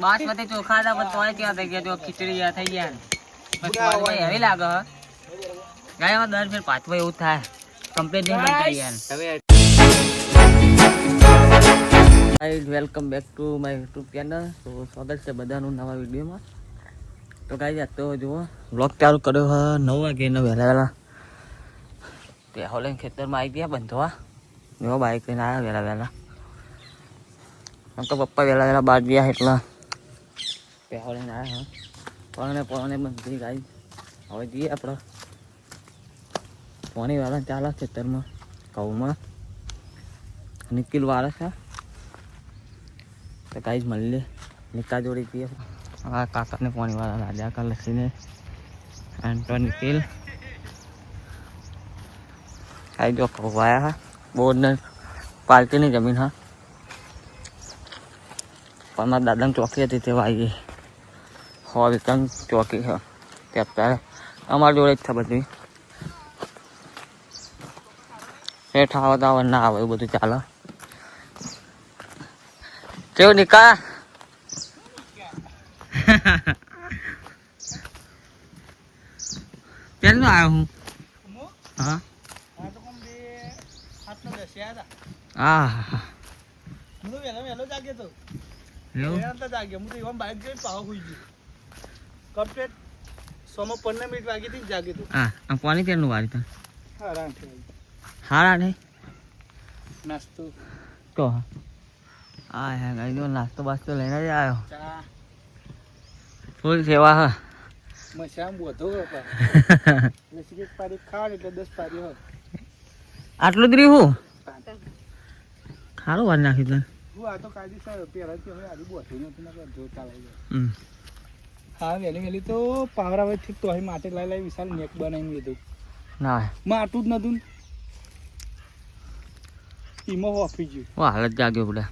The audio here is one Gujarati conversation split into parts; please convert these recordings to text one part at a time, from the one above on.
બાસમતી ચોખા હતા પણ તોય કેવા થઈ ગયા તો ખીચડી થઈ ગયા પછી એવી લાગે હ ગાયમાં દર ફેર પાછું એવું થાય કમ્પ્લીટ નહીં બનતા યાર guys welcome back to my YouTube channel તો સ્વાગત છે બધાનું નવા વિડીયોમાં તો ગાઈઝ આજ તો જુઓ વ્લોગ ચાલુ કર્યો હ 9 વાગે વહેલા પેહો લઈને ખેતરમાં આવી ગયા બંધવા જો બાઈક લઈને આવ્યા વહેલા આમ તો પપ્પા વહેલા બહાર ગયા એટલા પેહો લઈને આવ્યા પૌણે બંધી ગાઈઝ હવે જઈએ આપણે પોણી વાળા ચાલે ખેતરમાં ઘઉંમાં નિકિલ વાળા છે તો ગાઈઝ મળીએ નિકા જોડી જઈએ હા કાકાને પોણી વાળા રાજા કા લસીને એન્ટો નિકિલ ગાઈઝ જો ખવાયા હા બોર્ડને પાર્ટીની જમીન હા પણ મારા દાદાને ચોકી હતી તે વાગી હો વિકન ચોકી છે તે અત્યારે અમારી જોડે જ છે બધી હેઠ આવત આવે ના આવે એવું બધું ચાલે કેવું નિકા પેલું આવ્યો હું હા હા પાણી તેનું વારી તા હારા નહીં નાસ્તો તો હા હે ગાઈ જો નાસ્તો બાસ્તો લઈને જ આવ્યો ફૂલ સેવા હા મશામ બોધો ખાવા એટલે 10 પારી હોય આટલું જ રહ્યું ખારું વાર નાખી દે હું આ તો કાજી સર પેરાથી હવે આડી બોધો નથી ના જો ચાલે હા વેલી તો પાવરા હોય ઠીક તો અહીં માટે લાઈ વિશાલ નેક બનાવીને લીધું ના માટું જ નતું ઈમો ઓફી ગયું વાહ હાલત જાગ્યો બડા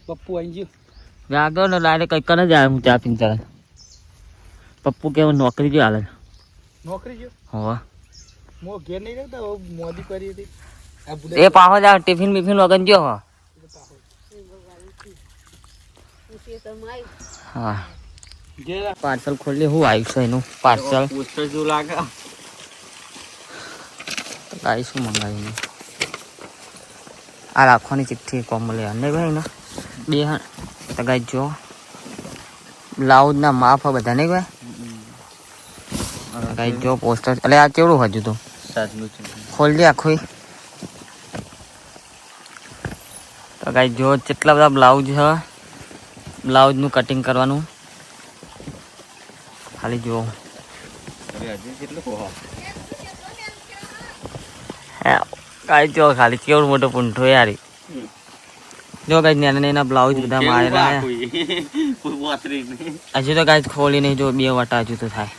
પપ્પુ આવી ગયો જાગ્યો ને ડાયરેક્ટ કઈ કરે જાય હું ચા પીને ચાલે પપ્પુ કેવો નોકરી ગયો હાલે નોકરી ગયો હોવા મો ઘેર નહીં રહેતા મોદી કરી હતી એ પાહો જા ટિફિન બિફિન વગન ગયો હો હા પાર્સલ ખોલી હું આવ્યું છે એનું પાર્સલ પોસ્ટર જો લાગે ગાઈ શું મંગાવ્યું આ રાખવાની ચિઠ્ઠી કોમ લે નહીં ભાઈ ને બે તો ગાઈ જો બ્લાઉઝ ના માપ બધા નહીં ભાઈ ગાઈ જો પોસ્ટર એટલે આ કેવડું હજુ તો ખોલી આખું તો ગાઈ જો કેટલા બધા બ્લાઉઝ છે બ્લાઉઝનું કટિંગ કરવાનું ખાલી જુઓ કાંઈ જો ખાલી કેવડું મોટું પૂંઠો યારી જો કાંઈ નાના નાના બ્લાઉઝ બધા મારેલા હજુ તો કાંઈ ખોલી નહીં જો 2 વટા હજુ તો થાય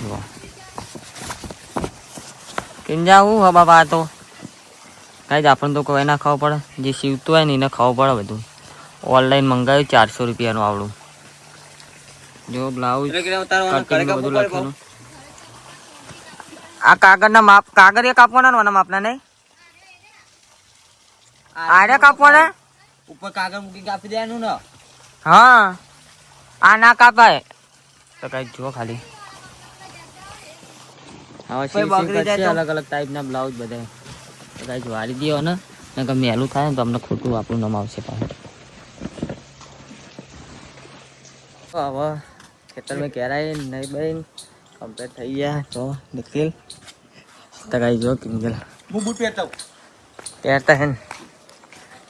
જુઓ કેમ જાવું હા બાબા તો કાંઈ આપણને તો કોઈ ના ખાવું પડે જે સીવતું હોય ને એને ખાવું પડે બધું ઓનલાઈન મંગાવ્યું 400 રૂપિયાનું આવડું જો બ્લાઉઝ બધું લખેલું આ કાગળના માપ કાગળ એ કાપવાના ને માપના નહીં આરે કાપવાના ઉપર કાગળ મૂકી કાપી દેવાનું ને હા આ ના કાપાય તો કઈ જો ખાલી હવે અલગ અલગ ટાઈપના બ્લાઉઝ બધા તો કઈ વાળી દો ને મેલું થાય ને તો અમને ખોટું આપણું નામ આવશે પાછું હવે ખેતર में કેરાય નહીં બહેન કમ્પ્લીટ થઈ ગયા તો નિકિલ તો ગાઈ જો કિંજલ હું બૂટ પહેરતા હે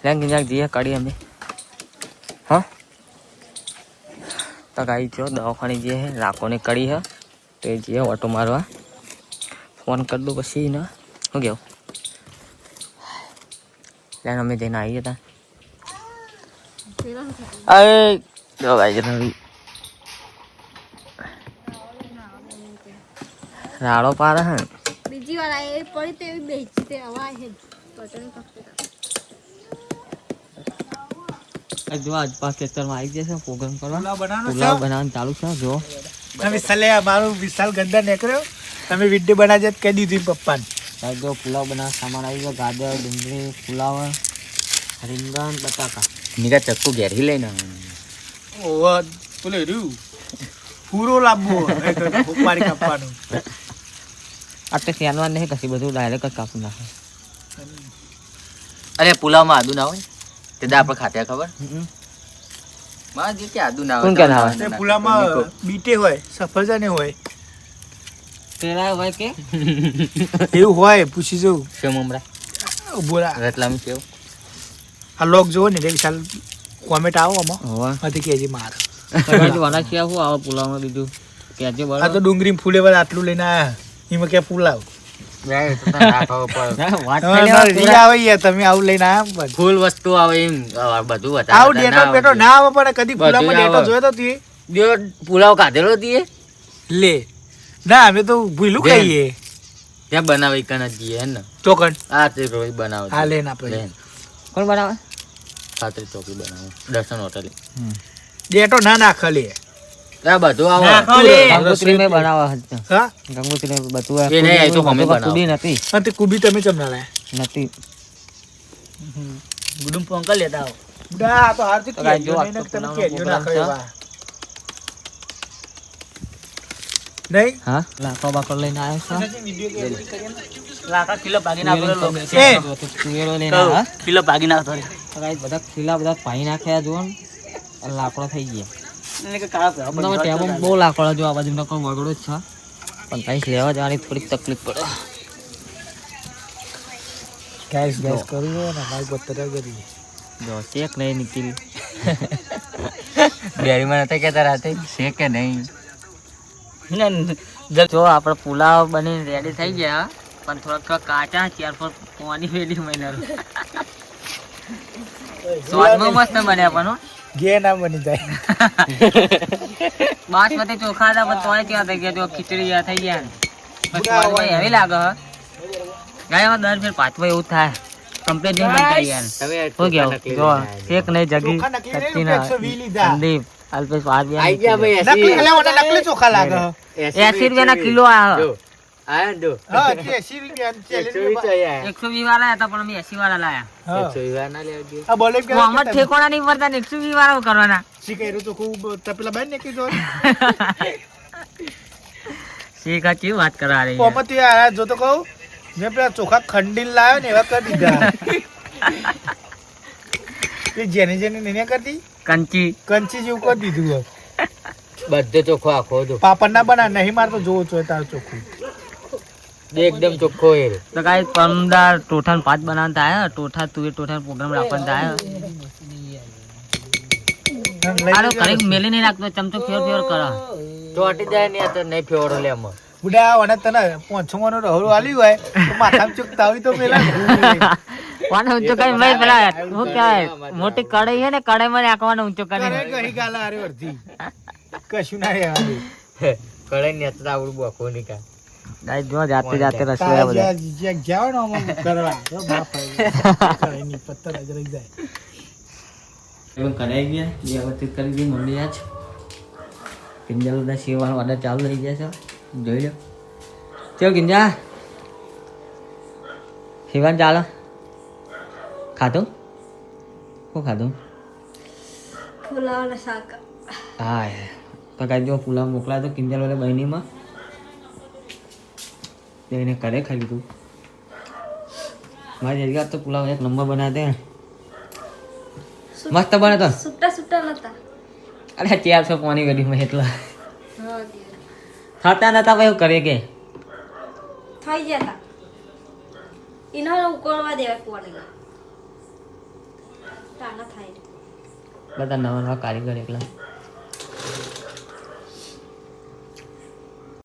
લેંગ જાક જીએ કાઢી અમે હા તો ગાઈ જો દવાખાને જે હે રાખોને કડી હે તો જે ઓટો મારવા ફોન કરી દો પછી ને શું કેવું લેન અમે જઈને આવીએ તા અરે જો ગાઈ રવિ રાડો પારે હે બીજી વાર આ પડી તેવી બેચી તે હવા હે પટન પકડતા જો આજ પાસ ખેતરમાં આવી જશે પ્રોગ્રામ કરવા પુલાવ બનાવવાનું ચાલુ છે જો તમે સલે મારું વિશાલ ગંદા નીકળ્યો તમે વિડિયો બનાવજે કહી દીધું પપ્પાને જો પુલાવ બનાવવા સામાન આવી ગયો ગાજર ડુંગળી પુલાવ રીંગણ બટાકા નિકા ચક્કુ ઘેરી લઈને ઓહો પેલો રહ્યું પૂરો લાવવો મારી કાપવાનું આ તો શેનવા નહીં કશી બધું ડાયરેક્ટ જ કાપી નાખે. અરે પુલાવમાં આદુ ના હોય તે દા આપણે ખાતે ખબર માં જે કે આદુ ના કોણ કે ના હોય? તે પુલામાં બીટે હોય સફરજન હોય પેલા હોય કે એવું હોય પૂછી જવું સેવ મમરા બોલા રતલામ સેવ આ લોક જોવો ને એટલે ચાલ કોમેન્ટ આવો આમાં હોવા હતી કેજી માર વાના છે શું આવે પુલાવમાં બીજું કેજે આ તો બરાબર ડુંગળી ફૂલેવર આટલું લઈને આયા એમાં કે પુલાવ વાત રી આવે યાર તમે આવું લઈને આયા પણ ફૂલ વસ્તુ આવે એમ બધું આવું ડેટો બેટો ના આવે પણ કદી પુલાવમાં બધું ડેટો આવે. જોયો તો તું પુલાવ કાઢેલો દીએ લે ના અમે તો ભૂલું બેન. ખાઈએ ત્યાં બનાવે કન જ દીએ હે ને ચોકન આ તે રોજ બનાવે હા લેન આપણે બેન કોણ બનાવે? ખાતરી ચોકી બનાવે દર્શન હોટલે ડેટો ના નાખ લે આ બધું આવે નાખો લે. ગંગોત્રી મેં બનાવે હતી. હા ગંગોત્રી મેં બધું એ નહીં, એ તો અમે બનાવો. કુડી નથી અને તે કુબી તમે ચમ ના લાયા નથી ગુડુમ પોંકલ લેતા આવો બુડા આ તો હારથી તો કાંઈ જો કેરીઓ આ તો નહીં ને તમે પુલાવનો કેરીઓ પ્રોગ્રામ નાખો છે. એવા. નહીં હા લાકડો બાકડો લઈને આવ્યો લાકા કિલો ભાગી એ. છે તુવેરો લઈને આવ્યા કિલો ભાગી નાખતો તો કાંઈ બધા ખીલા બધા પાઈ નાખ્યા જુઓ ને અને લાકડો થઈ ગયા તમે ટેબલ બહુ લાકડો જો આ બાજુ નકો વગડો જ છે પણ કઈ લેવા જવાની થોડીક તકલીફ પડે ગેસ ગેસ કરી દો ને ભાઈ પત્તર કરી જો શેક નહીં નીકળી ડેરીમાં નતા કેતા રાતે છે કે નહીં જો આપણે પુલાવ બનીને રેડી થઈ ગયા પણ થોડા કાચા ત્યાર પર પાણી વેલી મહિના સ્વાદમાં મસ્ત બન્યા પણ હો. ગે ના બની જાય બાસમતી ચોખા હતા પણ તોય ત્યાં થઈ ગયા જો ખીચડી જેવા થઈ ગયા ને પછી સ્વાદમાં એવી લાગે હ ગાયમાં દર ફેર પાછમાં એવું થાય કમ્પ્લીટ નહીં બનતા યાર શું કેવું જો શેક નહીં જગી ચોખા નકલી નહીં, સચિન 120 લીધા. સંદીપ અલ્પેશ સ્વાદ બી આઈ ગયા ભાઈ નકલી એટલે ઓને નકલી ચોખા લાગે 80 રૂપિયાના કિલો આ આયા દો હા તે 80 રૂપિયા ચેલેન્જ 120 વાળા હતા પણ અમે 80 વાળા લાયા હા 120 ના લેવા દે આ બોલે કે હું આમાં જ ઠેકોણા નહીં પડતા ને 120 વાળા કરવાના શીખેરું તો ખૂબ તપેલા બાઈ ને કીધો શીખા કેવી વાત કરા રહી છે. પોપતી આ જો તો કહું મેં પેલા ચોખા ખંડીને લાવ્યો ને એવા કરી દીધા તે જેને જેને નહીં કરતી કંચી કંચી જેવું કરી દીધું હવે. બધો ચોખ્ખો આખો દો પાપડ ના બના નહીં મારતો જોવો છો તાર ચોખ્ખું એકદમ ચોખ્ખો એ તો કાંઈ પરમદાર ટોઠાન પાંચ બનાવતા આયા ટોઠા તુવેર ટોઠાન પ્રોગ્રામ રાખવાના આયા આરો કરી મેલી નહીં રાખતો ચમચો ફેર ફેર કરો ચોટી જાય ને તો નહીં ફેવડો લે એમાં બુડા અને તને 500 નો રહો આલી હોય તો માથામાં ચૂકતા હોય તો પેલા કોને ઊંચો કરી મેં પેલા શું કહેવાય મોટી કઢાઈ છે ને કઢાઈમાં નાખવાનો ઊંચો કરી કરે ગઈ ગાલા આરે અડધી કશું ના રહેવા દે કળાઈ ને તો આવડું બોખો ની કા ગાય જો જાતે જાતે રસોયા બધા જ્યાં જાવ ને આમાં કરવા જો બાપ આવે ની પત્તર જ રહી જાય એમ કરાઈ ગયા વ્યવસ્થિત કરી દી મમ્મી આજ કિંજલ ના સીવવાનો ઓર્ડર ચાલુ થઈ ગયા છે જોઈ લો ચલો કિંજા સીવન ચાલો ખાધું શું ખાધું પુલાવ અને શાક હા તો કાંઈ જો પુલાવ મોકલાયો તો કિંજલ વાળા બહેનીમાં એને કરે ખાઈ લીધું મારી જગ્યા તો પુલાવ એક નંબર બનાવે દે મસ્ત બને તો સુટ્ટા સુટ્ટા નતા અરે 400 પાણી ગઢીમાં એટલા હા થતા નતા ભાઈ એવું કરે કે થઈ ગયા તા એનો ઉકળવા દેવા પોણી તાના થાય બધા નવા નવા કારીગર એકલા